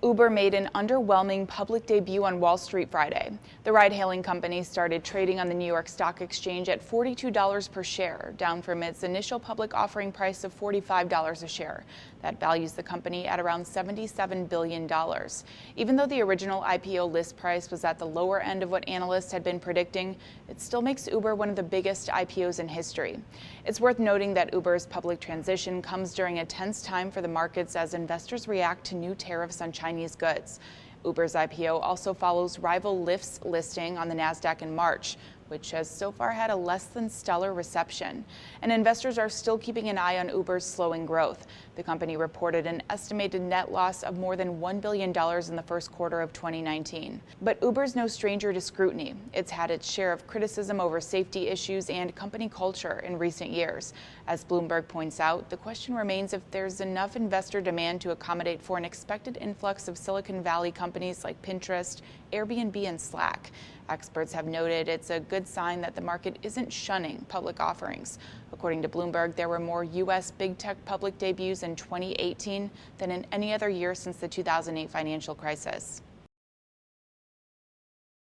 Uber made an underwhelming public debut on Wall Street Friday. The ride-hailing company started trading on the New York Stock Exchange at $42 per share, down from its initial public offering price of $45 a share. That values the company at around $77 billion. Even though the original IPO list price was at the lower end of what analysts had been predicting, it still makes Uber one of the biggest IPOs in history. It's worth noting that Uber's public transition comes during a tense time for the markets as investors react to new tariffs on Chinese goods. Uber's IPO also follows rival Lyft's listing on the Nasdaq in March, which has so far had a less than stellar reception. And investors are still keeping an eye on Uber's slowing growth. The company reported an estimated net loss of more than $1 billion in the first quarter of 2019. But Uber's no stranger to scrutiny. It's had its share of criticism over safety issues and company culture in recent years. As Bloomberg points out, the question remains if there's enough investor demand to accommodate for an expected influx of Silicon Valley companies like Pinterest, Airbnb, and Slack. Experts have noted it's a good sign that the market isn't shunning public offerings. According to Bloomberg, there were more U.S. big tech public debuts in 2018 than in any other year since the 2008 financial crisis.